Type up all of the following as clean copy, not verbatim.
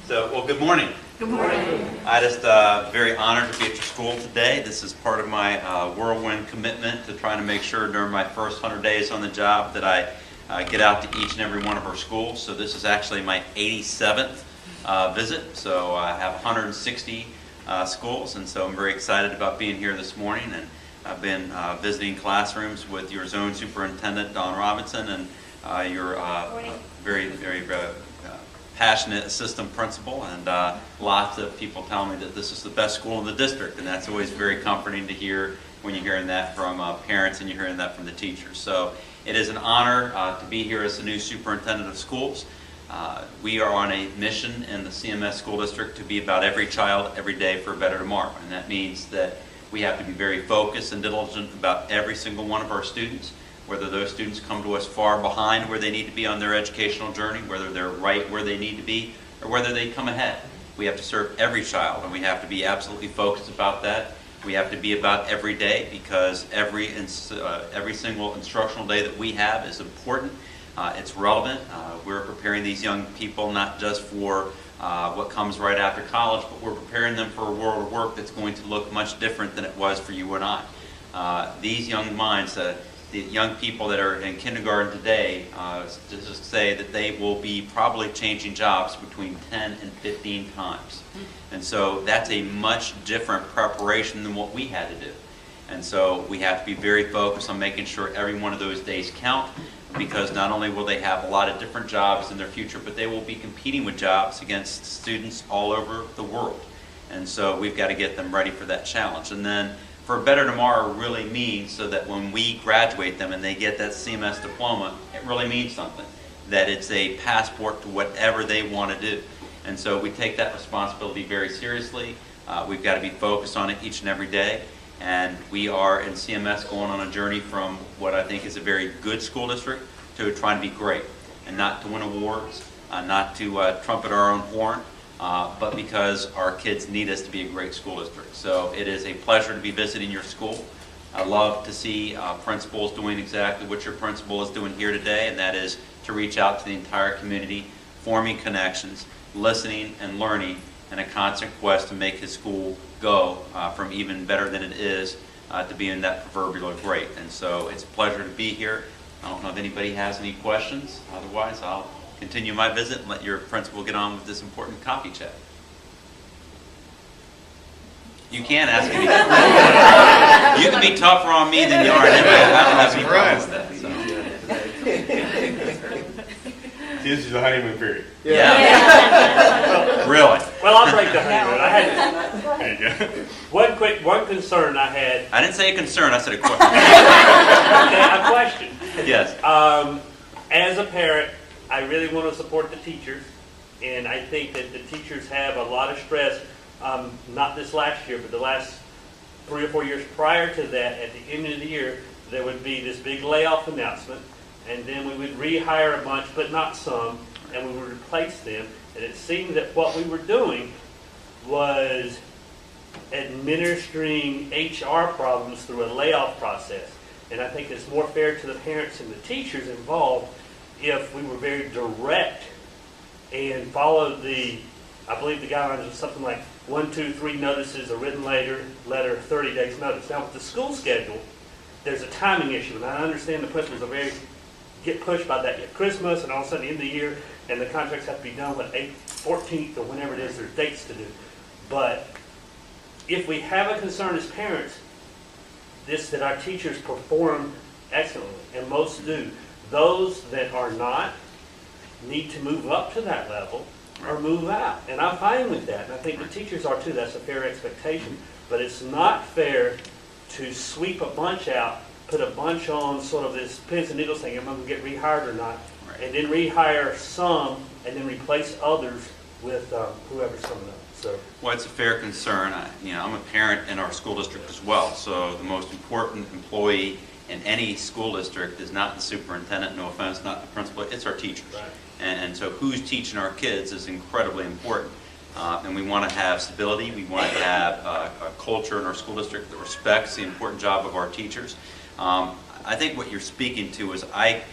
Well, good morning. Good morning. I just very honored to be at your school today. This is part of my whirlwind commitment to trying to make sure during my first 100 days on the job that I get out to each and every one of our schools. So this is actually my 87th visit. So I have 160 schools, and so I'm very excited about being here this morning. And I've been visiting classrooms with your zone superintendent, Don Robinson, and your very passionate assistant principal, and lots of people tell me that this is the best school in the district, and that's always very comforting to hear when you're hearing that from parents and you're hearing that from the teachers. So it is an honor to be here as the new superintendent of schools. We are on a mission in the CMS school district to be about every child every day for a better tomorrow, and that means that we have to be very focused and diligent about every single one of our students, whether those students come to us far behind where they need to be on their educational journey, whether they're right where they need to be, or whether they come ahead. We have to serve every child, and we have to be absolutely focused about that. We have to be about every day, because every single instructional day that we have is important. It's relevant. We're preparing these young people not just for what comes right after college, but we're preparing them for a world of work that's going to look much different than it was for you and I. These young minds, the young people that are in kindergarten today, just say that they will be probably changing jobs between 10 and 15 times. And so that's a much different preparation than what we had to do. And so we have to be very focused on making sure every one of those days count, because not only will they have a lot of different jobs in their future, but they will be competing with jobs against students all over the world. And so we've got to get them ready for that challenge. And then for a better tomorrow really means so that when we graduate them and they get that CMS diploma, it really means something, that it's a passport to whatever they want to do. And so we take that responsibility very seriously. We've got to be focused on it each and every day. And we are in CMS going on a journey from what I think is a very good school district to trying to be great, and not to win awards, not to trumpet our own horn, but because our kids need us to be a great school district. So it is a pleasure to be visiting your school. I love to see principals doing exactly what your principal is doing here today, and that is to reach out to the entire community, forming connections, listening and learning, and a constant quest to make his school go from even better than it is to being that proverbial great. And so it's a pleasure to be here. I don't know if anybody has any questions. Otherwise, I'll continue my visit and let your principal get on with this important coffee chat. You can ask anything. You can be tougher on me than you are on him. I don't have any problems with that. So. This is the honeymoon period. Yeah. Really? Well, I'll break the honeymoon. I had There you go. one concern I had. I didn't say a concern. I said a question. Okay, a question. Yes. As a parent, I really want to support the teachers, and I think that the teachers have a lot of stress. Not this last year, but the last 3 or 4 years prior to that, at the end of the year, there would be this big layoff announcement, and then we would rehire a bunch, but not some, and we would replace them. And it seemed that what we were doing was administering HR problems through a layoff process. And I think it's more fair to the parents and the teachers involved if we were very direct and followed I believe the guidelines are something like 1, 2, 3 notices, a written letter, 30 days notice. Now with the school schedule, there's a timing issue, and I understand the principals are get pushed by that. You have Christmas, and all of a sudden, end of the year, and the contracts have to be done, 14th, or whenever it is, there's dates to do. But if we have a concern as parents, that our teachers perform excellently, and most do. Those that are not need to move up to that level or move out. And I'm fine with that, and I think the teachers are too. That's a fair expectation. But it's not fair to sweep a bunch out, put a bunch on sort of this pins and needles thing, am I going to get rehired or not, and then rehire some and then replace others with whoever's coming up. So. Well, it's a fair concern. I'm a parent in our school district as well, so the most important employee in any school district is not the superintendent, no offense, not the principal, it's our teachers. Right. And so who's teaching our kids is incredibly important. And we want to have stability, we want to have a culture in our school district that respects the important job of our teachers. I think what you're speaking to is I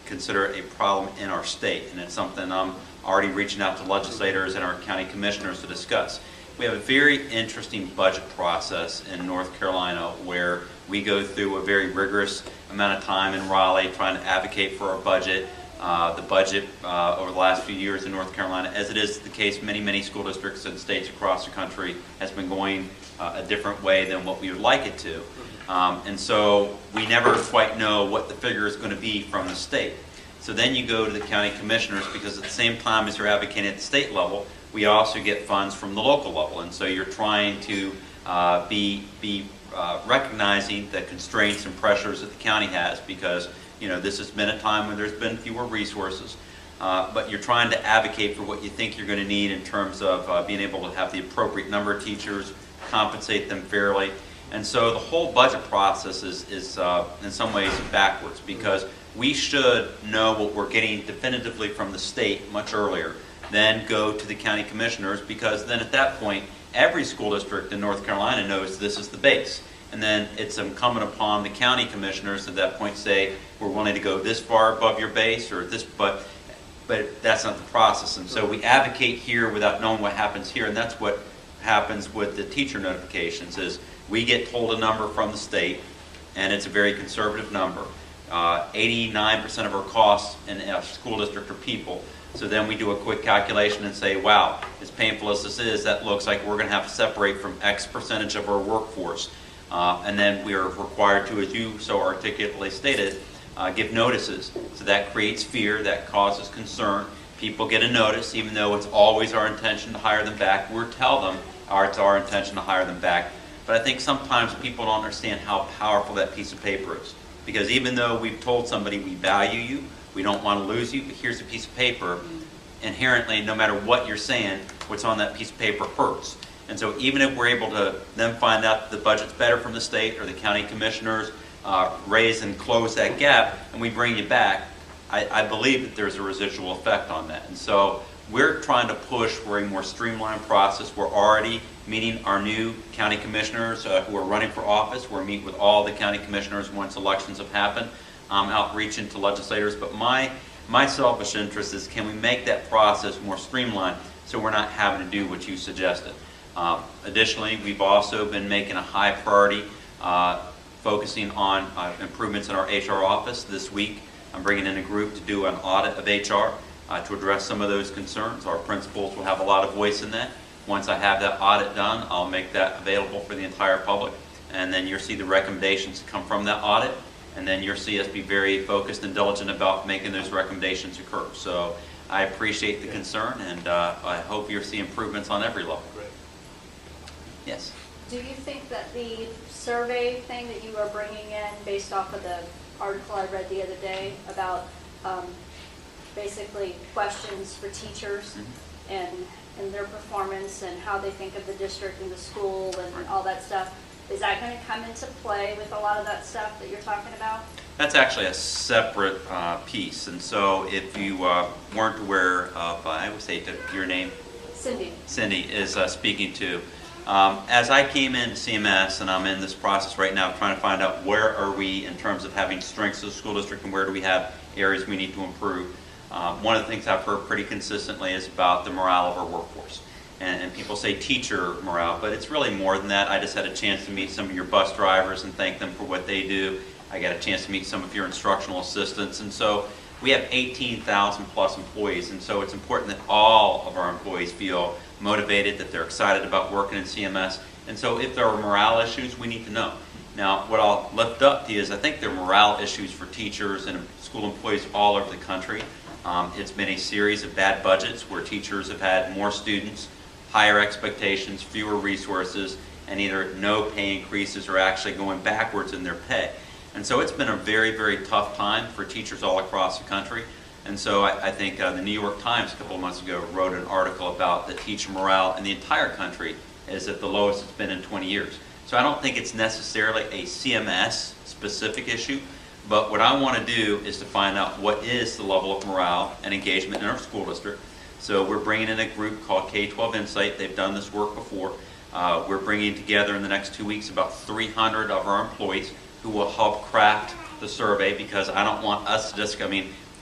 consider a problem in our state, and it's something I'm already reaching out to legislators and our county commissioners to discuss. We have a very interesting budget process in North Carolina where we go through a very rigorous amount of time in Raleigh trying to advocate for our budget. The budget over the last few years in North Carolina, as it is the case many school districts and states across the country, has been going a different way than what we would like it to. And so we never quite know what the figure is going to be from the state. So then you go to the county commissioners, because at the same time as you're advocating at the state level, we also get funds from the local level. And so you're trying to be recognizing the constraints and pressures that the county has, because this has been a time when there's been fewer resources, but you're trying to advocate for what you think you're going to need in terms of being able to have the appropriate number of teachers, compensate them fairly. And so the whole budget process is in some ways backwards, because we should know what we're getting definitively from the state much earlier, then go to the county commissioners, because then at that point, every school district in North Carolina knows this is the base. And then it's incumbent upon the county commissioners at that point to say, we're willing to go this far above your base or this, but that's not the process. And so we advocate here without knowing what happens here, and that's what happens with the teacher notifications is we get told a number from the state, and it's a very conservative number. 89% of our costs in a school district are people. So then we do a quick calculation and say, wow, as painful as this is, that looks like we're going to have to separate from X percentage of our workforce. And then we are required to, as you so articulately stated, give notices. So that creates fear, that causes concern. People get a notice, even though it's always our intention to hire them back. We'll tell them it's our intention to hire them back. But I think sometimes people don't understand how powerful that piece of paper is. Because even though we've told somebody we value you, we don't want to lose you, but here's a piece of paper, inherently, no matter what you're saying, what's on that piece of paper hurts. And so even if we're able to then find out the budget's better from the state or the county commissioners raise and close that gap, and we bring you back, I believe that there's a residual effect on that. And so we're trying to push for a more streamlined process. We're already meeting our new county commissioners who are running for office. We're meeting with all the county commissioners once elections have happened, outreaching to legislators. But my selfish interest is, can we make that process more streamlined so we're not having to do what you suggested? Additionally, we've also been making a high priority focusing on improvements in our HR office. This week, I'm bringing in a group to do an audit of HR to address some of those concerns. Our principals will have a lot of voice in that. Once I have that audit done, I'll make that available for the entire public. And then you'll see the recommendations come from that audit. And then you'll see us be very focused and diligent about making those recommendations occur. So I appreciate the concern, and I hope you'll see improvements on every level. Great. Yes? Do you think that the survey thing that you are bringing in, based off of the article I read the other day about basically questions for teachers and their performance and how they think of the district and the school and all that stuff, is that going to come into play with a lot of that stuff that you're talking about? That's actually a separate piece. And so if you weren't aware of, I would say your name? Cindy. Cindy is speaking to. As I came into CMS, and I'm in this process right now trying to find out where are we in terms of having strengths of the school district and where do we have areas we need to improve. One of the things I've heard pretty consistently is about the morale of our workforce. And people say teacher morale, but it's really more than that. I just had a chance to meet some of your bus drivers and thank them for what they do. I got a chance to meet some of your instructional assistants. And so we have 18,000 plus employees, and so it's important that all of our employees feel motivated, that they're excited about working in CMS. And so if there are morale issues, we need to know. Now, what I'll lift up to you is I think there are morale issues for teachers and school employees all over the country. It's been a series of bad budgets where teachers have had more students, higher expectations, fewer resources, and either no pay increases or actually going backwards in their pay. And so it's been a very, very tough time for teachers all across the country. And so I think the New York Times a couple of months ago wrote an article about the teacher morale in the entire country is at the lowest it's been in 20 years. So I don't think it's necessarily a CMS specific issue, but what I want to do is to find out what is the level of morale and engagement in our school district. So we're bringing in a group called K-12 Insight. They've done this work before. We're bringing together in the next 2 weeks about 300 of our employees who will help craft the survey, because I don't want us to just,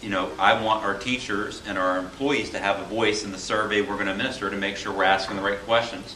I want our teachers and our employees to have a voice in the survey we're going to administer to make sure we're asking the right questions.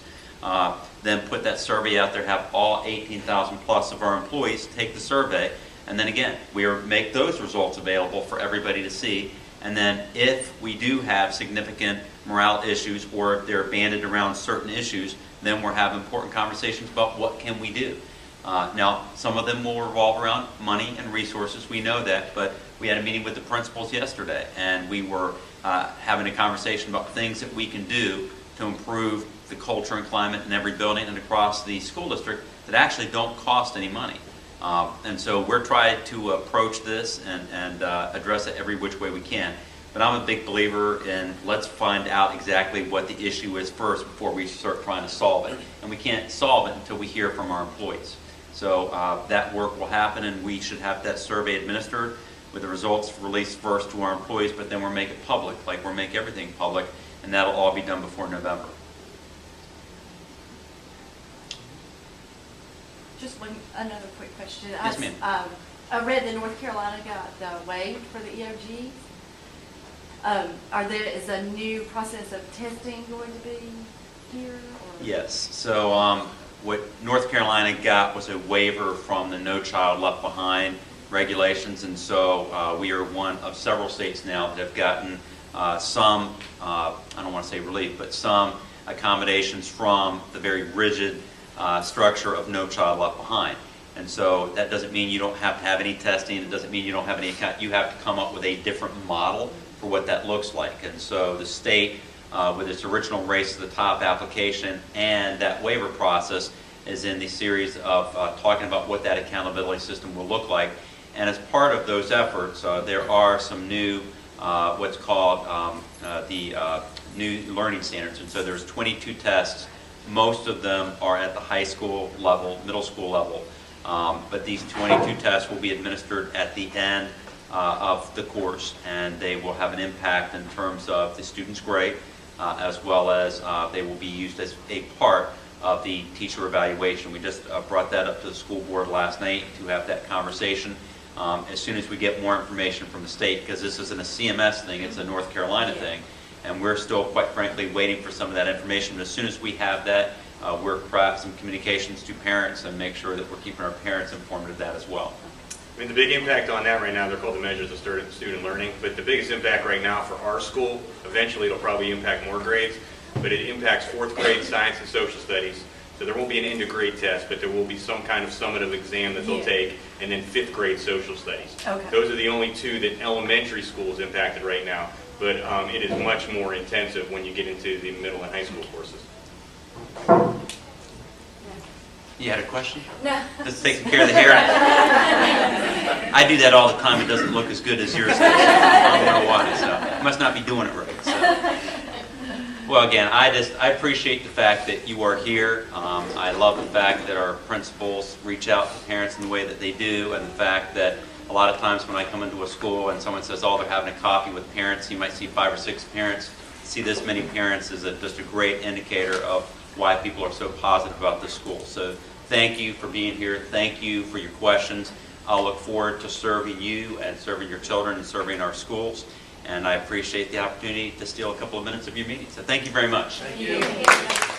Then put that survey out there, have all 18,000 plus of our employees take the survey, and then again, make those results available for everybody to see. And then if we do have significant morale issues or if they're banded around certain issues, then we're having important conversations about what can we do. Now, some of them will revolve around money and resources, we know that, but we had a meeting with the principals yesterday, and we were having a conversation about things that we can do to improve the culture and climate in every building and across the school district that actually don't cost any money. And so we're trying to approach this and address it every which way we can. But I'm a big believer in let's find out exactly what the issue is first before we start trying to solve it. And we can't solve it until we hear from our employees. So that work will happen, and we should have that survey administered with the results released first to our employees, but then we'll make it public, like we'll make everything public, and that'll all be done before November. Just another quick question. Yes, ma'am. I read that North Carolina got waived for the EOGs. Is a new process of testing going to be here? Or? Yes. So what North Carolina got was a waiver from the No Child Left Behind regulations, and so we are one of several states now that have gotten some, I don't want to say relief, but some accommodations from the very rigid structure of No Child Left Behind. And so that doesn't mean you don't have to have any testing. It doesn't mean you don't have any account. You have to come up with a different model for what that looks like. And so the state, with its original Race to the Top application and that waiver process, is in the series of talking about what that accountability system will look like. And as part of those efforts, there are some new, what's called the new learning standards. And so there's 22 tests. Most of them are at the high school level, middle school level. But these 22 tests will be administered at the end of the course, and they will have an impact in terms of the student's grade, as well as they will be used as a part of the teacher evaluation. We just brought that up to the school board last night to have that conversation. As soon as we get more information from the state, because this isn't a CMS thing, it's a North Carolina thing, and we're still, quite frankly, waiting for some of that information. But as soon as we have that, we're crafting some communications to parents and make sure that we're keeping our parents informed of that as well. I mean, the big impact on that right now, they're called the measures of student learning, but the biggest impact right now for our school, eventually it'll probably impact more grades, but it impacts 4th grade science and social studies. So there won't be an end of grade test, but there will be some kind of summative exam that they'll take, and then 5th grade social studies. Okay. Those are the only two that elementary school is impacted right now, but it is much more intensive when you get into the middle and high school courses. You had a question? No. Just taking care of the hair. I do that all the time. It doesn't look as good as yours does. I don't know why. So I must not be doing it right. So. Well, again, I appreciate the fact that you are here. I love the fact that our principals reach out to parents in the way that they do, and the fact that a lot of times when I come into a school and someone says, oh, they're having a coffee with parents, you might see 5 or 6 parents. See this many parents is just a great indicator of why people are so positive about this school. So thank you for being here. Thank you for your questions. I'll look forward to serving you and serving your children and serving our schools. And I appreciate the opportunity to steal a couple of minutes of your meeting. So thank you very much. Thank you.